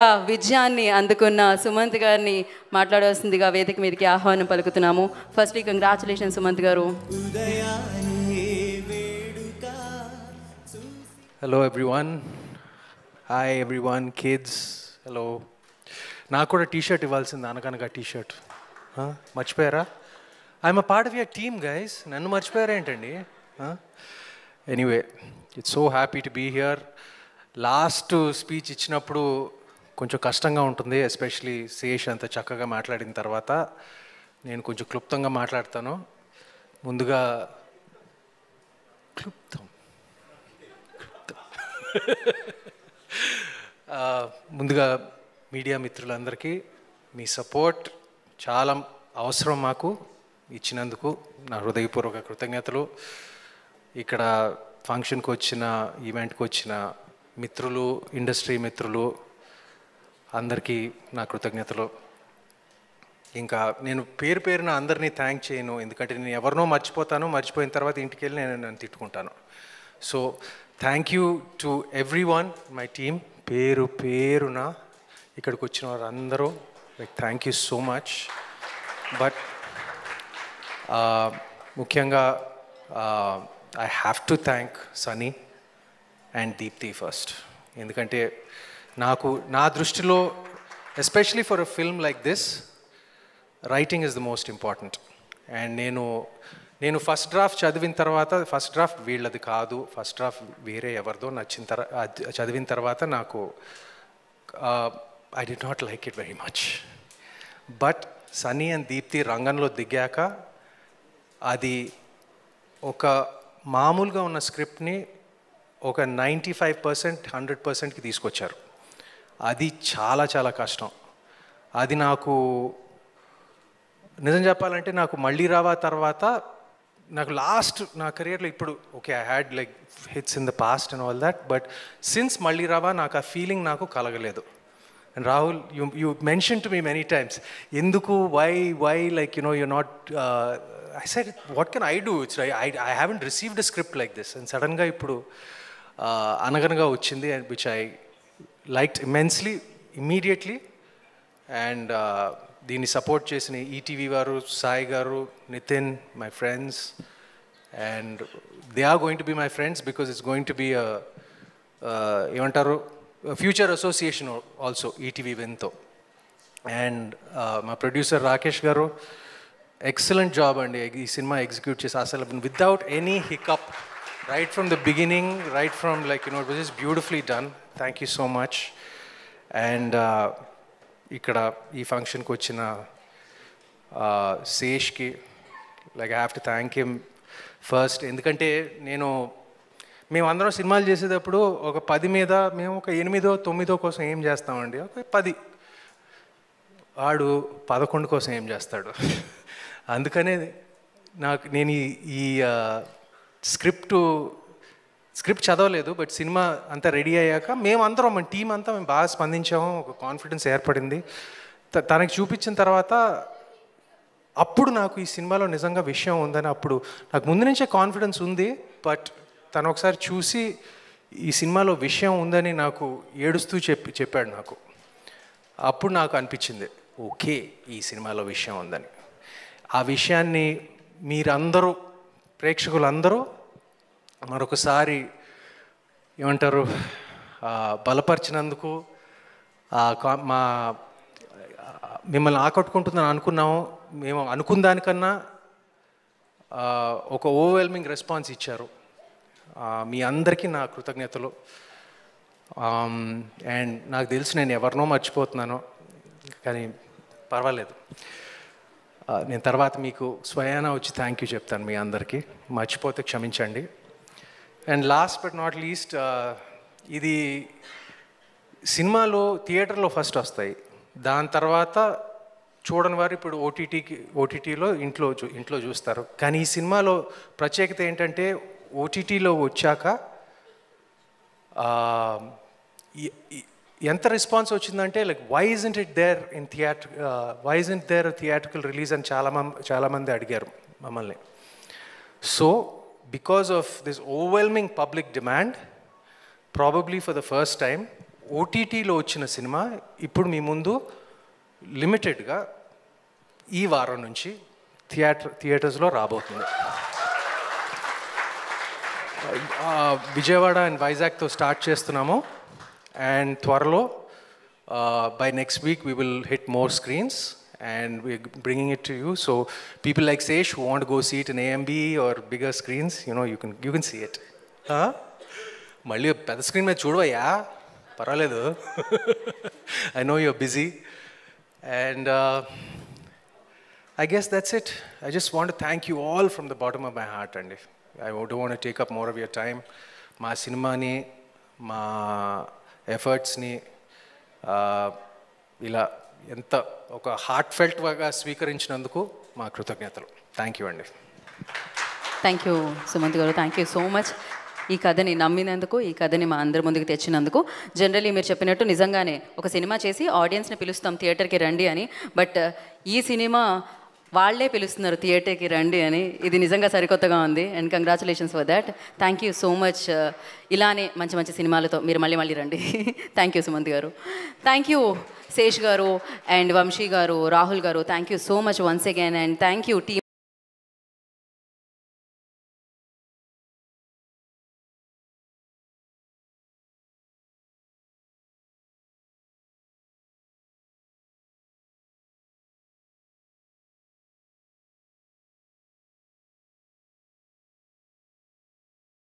విజయాన్ని అందుకున్న సుమంత్ గారిని మాట్లాడవలసిందిగా వేదిక మీదకి ఆహ్వానం పలుకుతున్నాము. ఫస్ట్లీ కంగ్రాచులేషన్ సుమంత్ గారు. Hello everyone. Hi everyone. Kids hello. నాకు కూడా టీషర్ట్ ఇవ్వాల్సింది, అనగనగా టీషర్ట్. మర్చిపోయారా? I am a part of your team guys. నన్ను మర్చిపోయారా ఏంటండి? Anyway, it's so happy to be here. Last speech ఇచ్చినప్పుడు కొంచెం కష్టంగా ఉంటుంది, ఎస్పెషలీ శేష్ అంత చక్కగా మాట్లాడిన తర్వాత. నేను కొంచెం క్లుప్తంగా మాట్లాడతాను. ముందుగా ముందుగా మీడియా మిత్రులందరికీ మీ సపోర్ట్ చాలా అవసరం మాకు. ఇచ్చినందుకు నా హృదయపూర్వక కృతజ్ఞతలు. ఇక్కడ ఫంక్షన్కి వచ్చిన, ఈవెంట్కి వచ్చిన మిత్రులు, ఇండస్ట్రీ మిత్రులు అందరికీ నా కృతజ్ఞతలు. ఇంకా నేను పేరు పేరున అందరినీ థ్యాంక్ చేయను, ఎందుకంటే నేను ఎవరినో మర్చిపోయిన తర్వాత ఇంటికి వెళ్ళి నేను తిట్టుకుంటాను. So thank you to everyone, my team. పేరు పేరున ఇక్కడికి వచ్చిన వారందరూ thank you so much. But ముఖ్యంగా I have to thank Sunny and Deepthi first. ఎందుకంటే నా దృష్టిలో especially for a film like this, writing is the most important. And నేను ఫస్ట్ డ్రాఫ్ట్ చదివిన తర్వాత, ఫస్ట్ డ్రాఫ్ట్ వీళ్ళది కాదు, ఫస్ట్ డ్రాఫ్ట్ వేరే ఎవరిదో చదివిన తర్వాత నాకు I did not like it very much. But Sunny and Deepthi రంగంలో దిగాక అది ఒక మామూలుగా ఉన్న స్క్రిప్ట్ని ఒక 95%, 100%కి తీసుకొచ్చారు. అది చాలా చాలా కష్టం. అది నాకు నిజం చెప్పాలంటే, నాకు మళ్ళీ రావా తర్వాత నాకు లాస్ట్ నా కెరియర్లో ఇప్పుడు okay, I had like hits in the past and all that, but since మళ్ళీ రావా నాకు ఆ ఫీలింగ్ నాకు కలగలేదు. And Rahul, you mention to me many times, ఎందుకు why like you're not, I said, what can I do? It's like I haven't received a script like this. And suddenly ఇప్పుడు అనగనగా వచ్చింది, and which I liked immensely, immediately. And దీన్ని support చేసిన ఈటీవీ వారు, Sai garu, Nithin, my friends, and they are going to be my friends because it's going to be ఏమంటారు, future association also ETV విన్తో. And మా producer Rakesh garu, excellent job అండి ఈ సినిమా ఎగ్జిక్యూట్ చేసి, అసలు without any hiccup, right from the beginning, right from like it was just beautifully done. Thank you so much. And ఇక్కడ ఈ ఫంక్షన్కి వచ్చిన శేష్కి, like I have to thank him first. ఎందుకంటే మేమందరం సినిమాలు చేసేటప్పుడు ఒక 10 మీద మేము ఒక 8, 9 కోసం ఏం చేస్తామండి, ఒక 10, వాడు 11 కోసం ఏం చేస్తాడు. అందుకనే నేను ఈ స్క్రిప్ట్ చదవలేదు, బట్ సినిమా అంతా రెడీ అయ్యాక మేమందరం, మన టీం అంతా మేము బాగా స్పందించాము, ఒక కాన్ఫిడెన్స్ ఏర్పడింది. తనకి చూపించిన తర్వాత అప్పుడు నాకు ఈ సినిమాలో నిజంగా విషయం ఉందని, అప్పుడు నాకు ముందు నుంచే కాన్ఫిడెన్స్ ఉంది, బట్ తను ఒకసారి చూసి ఈ సినిమాలో విషయం ఉందని నాకు ఏడుస్తూ చెప్పాడు నాకు. అప్పుడు నాకు అనిపించింది ఓకే, ఈ సినిమాలో విషయం ఉందని. ఆ విషయాన్ని మీరందరూ, ప్రేక్షకులందరూ మరొకసారి ఏమంటారు, బలపరిచినందుకు, మిమ్మల్ని ఆకట్టుకుంటుందని అనుకున్నాము. మేము అనుకున్న దానికన్నా ఒక ఓవర్వెల్మింగ్ రెస్పాన్స్ ఇచ్చారు. మీ అందరికీ నా కృతజ్ఞతలు. అండ్ నాకు తెలుసు నేను ఎవరినో మర్చిపోతున్నాను, కానీ పర్వాలేదు, నేను తర్వాత మీకు స్వయాన వచ్చి థ్యాంక్ యూ చెప్తాను మీ అందరికీ, మర్చిపోతే క్షమించండి. And last but not least, ఇది సినిమాలో థియేటర్లో ఫస్ట్ వస్తాయి, దాని తర్వాత చూడని వారు ఇప్పుడు ఓటీటీలో ఇంట్లో చూస్తారు. కానీ ఈ సినిమాలో ప్రత్యేకత ఏంటంటే, ఓటీటీలో వచ్చాక ఎంత రెస్పాన్స్ వచ్చిందంటే, like why isn't it there in theatrical release అని చాలామంది అడిగారు మమ్మల్ని. So because of this overwhelming public demand, probably for the first time, ఓటీటీలో వచ్చిన సినిమా ఇప్పుడు మీ ముందు లిమిటెడ్గా ఈ వారం నుంచి థియేటర్స్లో రాబోతుంది. విజయవాడ అండ్ వైజాగ్తో స్టార్ట్ చేస్తున్నాము అండ్ త్వరలో by next week we will hit more screens and we're bringing it to you. So people like Sesh who want to go see it in AMB or bigger screens, you can see it. Malli pedda screen mein chudavaya paraledu. I know you're busy and I guess that's it. I just want to thank you all from the bottom of my heart, and I don't want to take up more of your time. Ma cinema ni ma efforts ni ఇలా ఎంత ఒక heart ఫెల్ట్గా స్వీకరించినందుకు మా కృతజ్ఞతలు. Thank you అండి. Thank you Sumanth గారు, thank you so much. ఈ కథని నమ్మినందుకు, ఈ కథని మా అందరి ముందుకు తెచ్చినందుకు. జనరల్లీ మీరు చెప్పినట్టు నిజంగానే ఒక సినిమా చేసి ఆడియన్స్ని పిలుస్తాం థియేటర్కి రండి అని, బట్ ఈ సినిమా వాళ్ళే పిలుస్తున్నారు థియేటర్కి రండి అని. ఇది నిజంగా సరికొత్తగా ఉంది and congratulations for that. Thank you so much. ఇలానే మంచి మంచి సినిమాలతో మీరు మళ్ళీ రండి. థ్యాంక్ యూ సుమంత్ గారు. థ్యాంక్ యూ శేష్ గారు అండ్ వంశీ గారు, రాహుల్ గారు. Thank you so much once again and thank you team.